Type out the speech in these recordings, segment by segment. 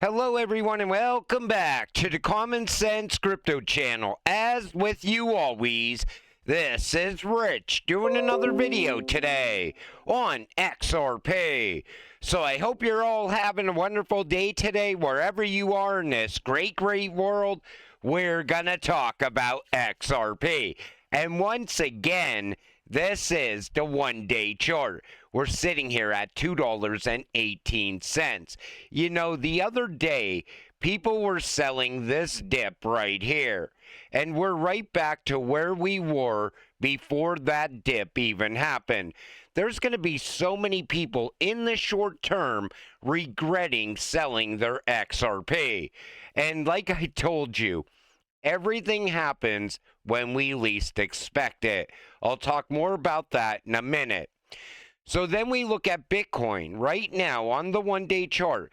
Hello everyone and welcome back to the Common Sense Crypto channel. As with you always, this is Rich doing another video today on XRP. So I hope you're all having a wonderful day today wherever you are in this great world. We're gonna talk about XRP. And once again, this is the one-day chart. We're sitting here at $2.18. You know, the other day, people were selling this dip right here. And we're right back to where we were before that dip even happened. There's going to be so many people in the short term regretting selling their XRP. And like I told you, everything happens when we least expect it. I'll talk more about that in a minute. So then we look at Bitcoin. Right now on the one-day chart,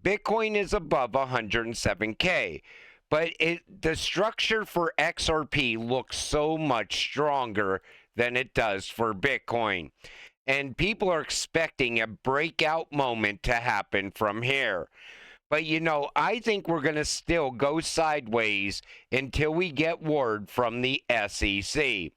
Bitcoin is above 107K. But the structure for XRP looks so much stronger than it does for Bitcoin. And people are expecting a breakout moment to happen from here. But, you know, I think we're going to still go sideways until we get word from the SEC.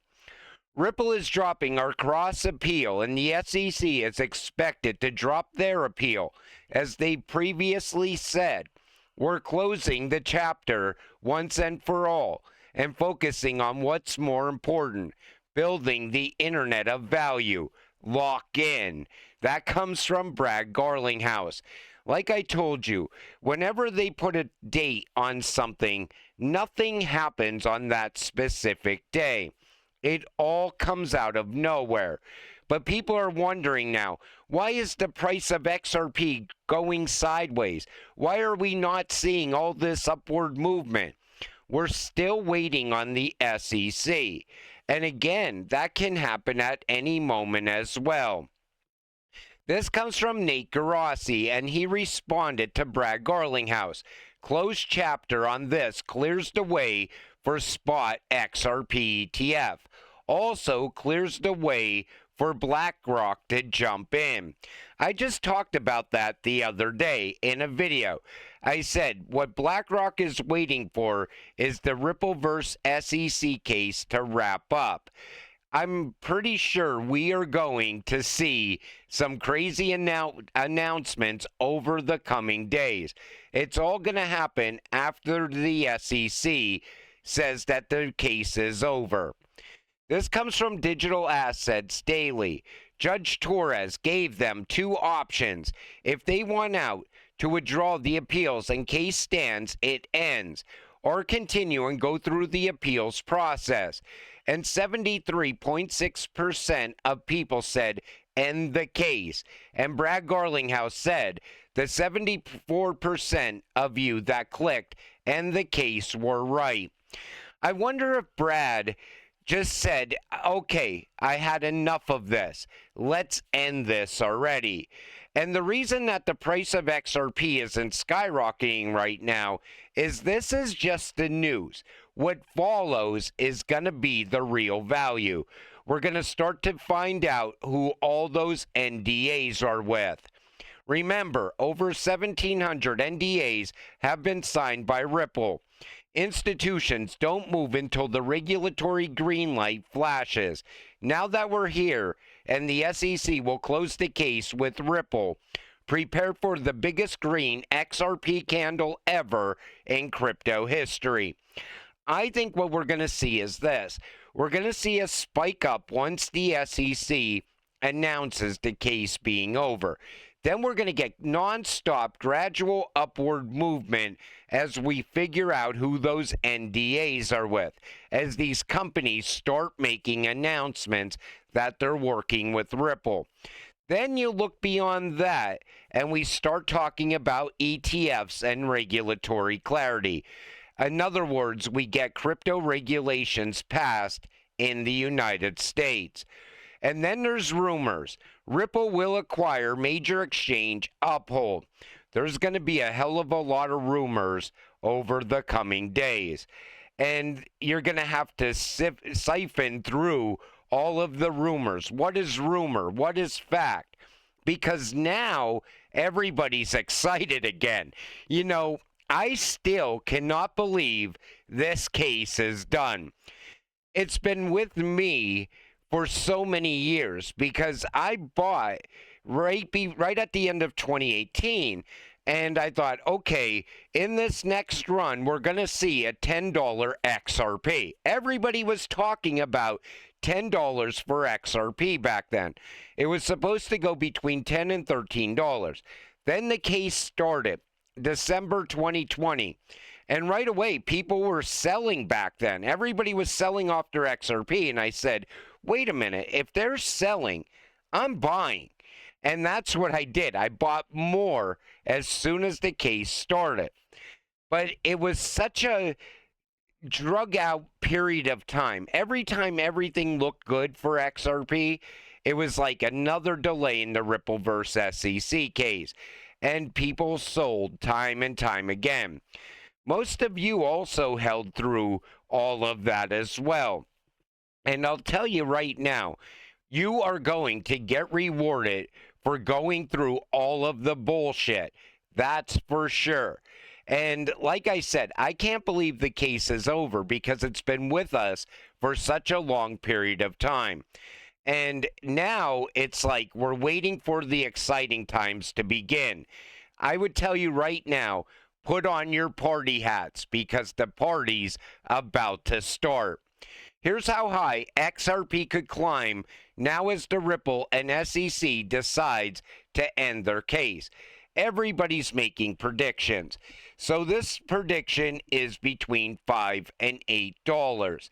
Ripple is dropping our cross appeal, and the SEC is expected to drop their appeal. As they previously said, we're closing the chapter once and for all and focusing on what's more important, building the Internet of Value. Lock in. That comes from Brad Garlinghouse. Like I told you, whenever they put a date on something, nothing happens on that specific day. It all comes out of nowhere. But people are wondering now, why is the price of XRP going sideways? Why are we not seeing all this upward movement? We're still waiting on the SEC. And again, that can happen at any moment as well. This comes from Nate Garossi, and he responded to Brad Garlinghouse. Closed chapter on this clears the way for spot XRP ETF. Also clears the way for BlackRock to jump in. I just talked about that the other day in a video. I said what BlackRock is waiting for is the Ripple vs. SEC case to wrap up. I'm pretty sure we are going to see some crazy announcements over the coming days. It's all going to happen after the SEC says that the case is over. This comes from Digital Assets Daily. Judge Torres gave them two options. If they want out, to withdraw the appeals and case stands, it ends, or continue and go through the appeals process. And 73.6% of people said end the case. And Brad Garlinghouse said the 74% of you that clicked end the case were right. I wonder if Brad just said, okay, I had enough of this. Let's end this already. And the reason that the price of XRP isn't skyrocketing right now is this is just the news. What follows is going to be the real value. We're going to start to find out who all those NDAs are with. Remember, over 1,700 NDAs have been signed by Ripple. Institutions don't move until the regulatory green light flashes. Now that we're here and the SEC will close the case with Ripple, prepare for the biggest green XRP candle ever in crypto history. I think what we're going to see is this. We're going to see a spike up once the SEC announces the case being over. Then we're going to get non-stop gradual upward movement as we figure out who those NDAs are with, as these companies start making announcements that they're working with Ripple. Then you look beyond that and we start talking about ETFs and regulatory clarity. In other words, we get crypto regulations passed in the United States. And then there's rumors. Ripple will acquire major exchange Uphold. There's going to be a hell of a lot of rumors over the coming days. And you're going to have to siphon through all of the rumors. What is rumor? What is fact? because now everybody's excited again. You know, I still cannot believe this case is done. It's been with me for so many years because I bought right at the end of 2018. And I thought, okay, in this next run, we're going to see a $10 XRP. Everybody was talking about $10 for XRP back then. It was supposed to go between $10 and $13. Then the case started, December 2020. And right away, people were selling back then. Everybody was selling off their XRP. And I said, wait a minute, if they're selling, I'm buying. And that's what I did. I bought more as soon as the case started. But it was such a drug out period of time. Every time everything looked good for XRP, it was like another delay in the Ripple versus SEC case. And people sold time and time again. Most of you also held through all of that as well. And I'll tell you right now, you are going to get rewarded for going through all of the bullshit. That's for sure. And like I said, I can't believe the case is over because it's been with us for such a long period of time. And now it's like we're waiting for the exciting times to begin. I would tell you right now, put on your party hats because the party's about to start. Here's how high XRP could climb now as the Ripple and SEC decides to end their case. Everybody's making predictions. So this prediction is between $5 and $8.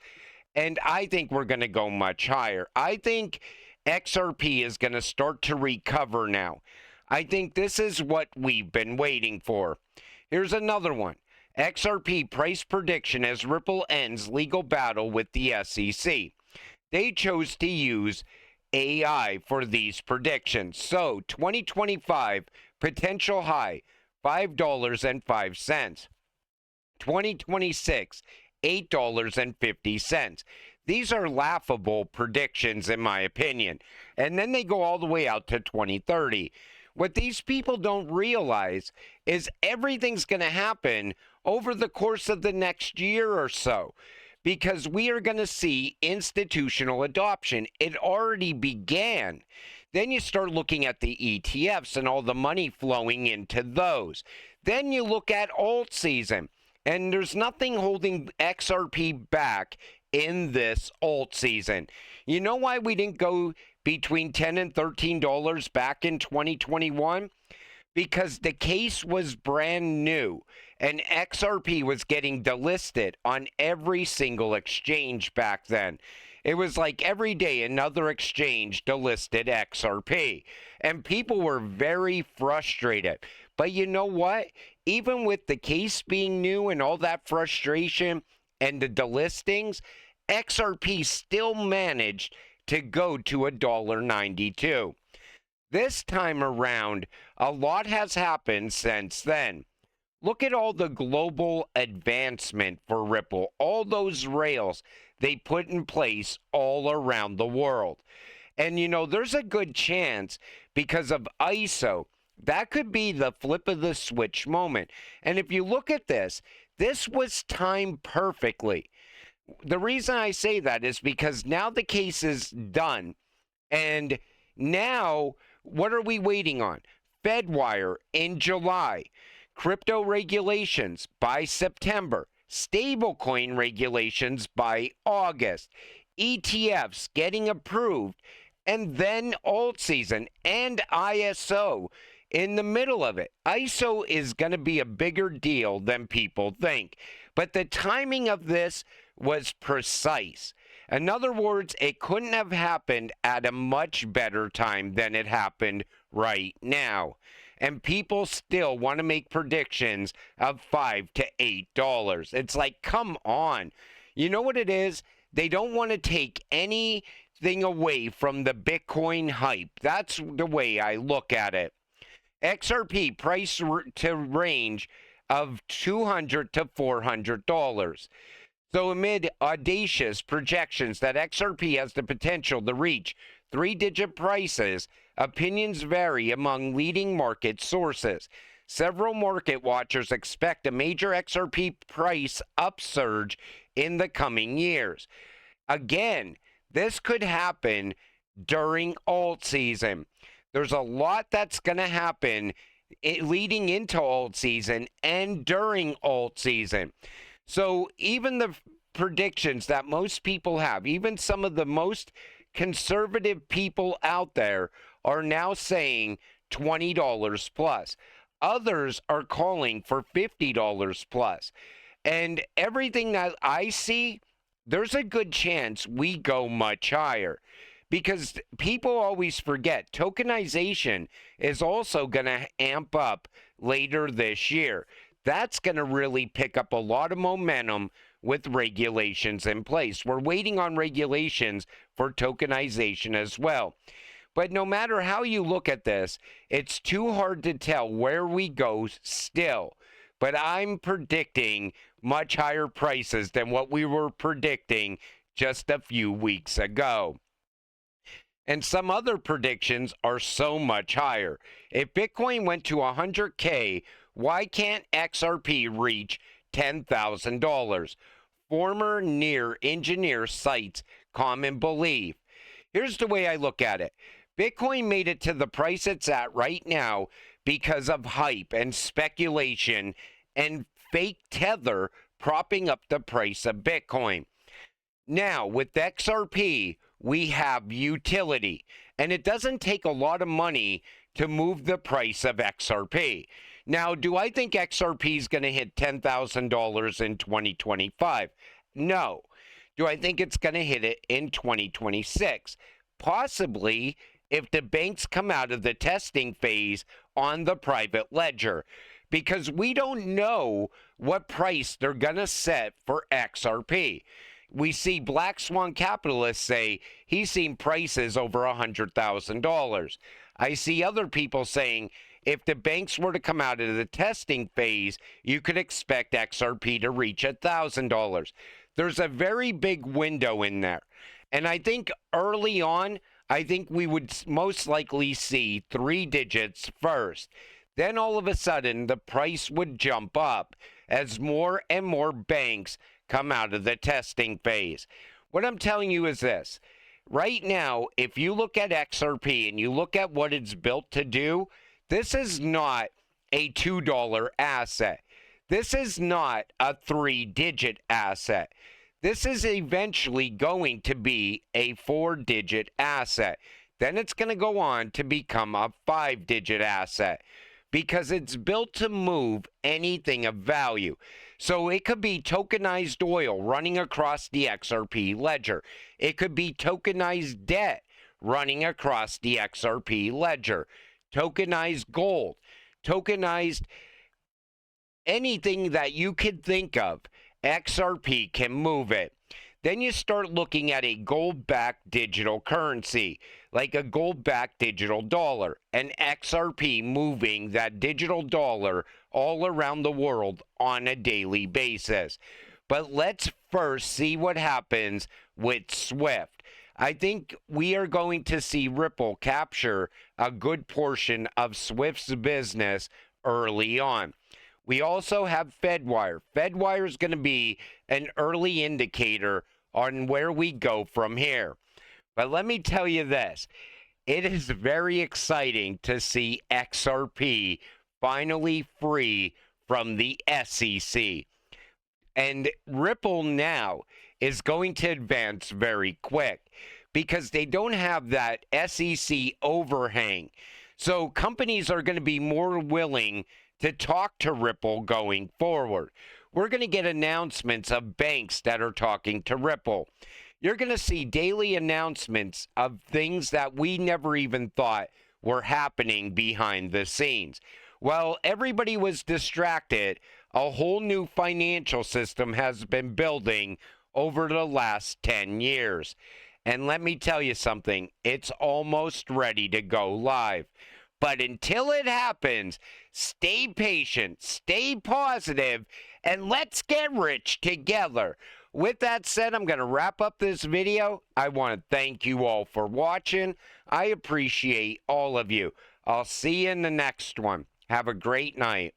And I think we're going to go much higher. I think XRP is going to start to recover now. I think this is what we've been waiting for. Here's another one. XRP price prediction as Ripple ends legal battle with the SEC. They chose to use AI for these predictions. So 2025 potential high $5.05. 2026 $8.50. These are laughable predictions in my opinion. And then they go all the way out to 2030. What these people don't realize is everything's going to happen over the course of the next year or so, because we are going to see institutional adoption. It already began. Then you start looking at the ETFs and all the money flowing into those. Then you look at alt season, and there's nothing holding XRP back in this alt season. You know why we didn't go between $10 and $13 back in 2021? Because the case was brand new and XRP was getting delisted on every single exchange back then. It was like every day another exchange delisted XRP. And people were very frustrated. But you know what? Even with the case being new and all that frustration and the delistings, XRP still managed to go to $1.92. This time around, a lot has happened since then. Look at all the global advancement for Ripple, all those rails they put in place all around the world. And you know, there's a good chance because of ISO, that could be the flip of the switch moment. And if you look at this, this was timed perfectly. The reason I say that is because now the case is done. And now, what are we waiting on? Fedwire in July. Crypto regulations by September. Stablecoin regulations by August. ETFs getting approved. And then alt season and ISO in the middle of it. ISO is going to be a bigger deal than people think. But the timing of this was precise. In other words, it couldn't have happened at a much better time than it happened right now. And people still want to make predictions of $5 to $8. It's like, come on. You know what it is? They don't want to take anything away from the Bitcoin hype. That's the way I look at it. XRP price to range of $200 to $400. So amid audacious projections that XRP has the potential to reach three-digit prices Opinions vary among leading market sources. Several market watchers expect a major XRP price upsurge in the coming years. Again, this could happen during alt season. There's a lot that's going to happen leading into alt season and during alt season. So even the predictions that most people have, even some of the most conservative people out there, are now saying $20 plus. Others are calling for $50 plus. And everything that I see, there's a good chance we go much higher. Because people always forget, tokenization is also going to amp up later this year. That's going to really pick up a lot of momentum with regulations in place. We're waiting on regulations for tokenization as well. But no matter how you look at this, it's too hard to tell where we go still. But I'm predicting much higher prices than what we were predicting just a few weeks ago. And some other predictions are so much higher. If Bitcoin went to 100K, why can't XRP reach $10,000? Former near engineer cites common belief. Here's the way I look at it. Bitcoin made it to the price it's at right now because of hype and speculation and fake tether propping up the price of Bitcoin. Now, with XRP, we have utility, and it doesn't take a lot of money to move the price of XRP. Now, do I think XRP is going to hit $10,000 in 2025? No. Do I think it's going to hit it in 2026? Possibly, if the banks come out of the testing phase on the private ledger, because we don't know what price they're going to set for XRP. We see Black Swan capitalists say he's seen prices over $100,000. I see other people saying if the banks were to come out of the testing phase, you could expect XRP to reach $1,000. There's a very big window in there. And I think early on, I think we would most likely see 3 digits first. Then all of a sudden, the price would jump up as more and more banks come out of the testing phase. What I'm telling you is this. Right now, if you look at XRP and you look at what it's built to do, this is not a $2 asset. This is not a 3-digit asset. This is eventually going to be a 4-digit asset. Then it's going to go on to become a 5-digit asset because it's built to move anything of value. So it could be tokenized oil running across the XRP ledger. It could be tokenized debt running across the XRP ledger. Tokenized gold. Tokenized anything that you could think of. XRP can move it. Then you start looking at a gold-backed digital currency, like a gold-backed digital dollar, and XRP moving that digital dollar all around the world on a daily basis. But let's first see what happens with SWIFT. I think we are going to see Ripple capture a good portion of SWIFT's business early on. We also have Fedwire. Fedwire is going to be an early indicator on where we go from here. But let me tell you this. It is very exciting to see XRP finally free from the SEC. And Ripple now is going to advance very quick because they don't have that SEC overhang. So companies are going to be more willing to talk to Ripple going forward. We're going to get announcements of banks that are talking to Ripple. You're going to see daily announcements of things that we never even thought were happening behind the scenes. While everybody was distracted, a whole new financial system has been building over the last 10 years. And let me tell you something, it's almost ready to go live. But until it happens, stay patient, stay positive, and let's get rich together. with that said, I'm going to wrap up this video. I want to thank you all for watching. I appreciate all of you. I'll see you in the next one. Have a great night.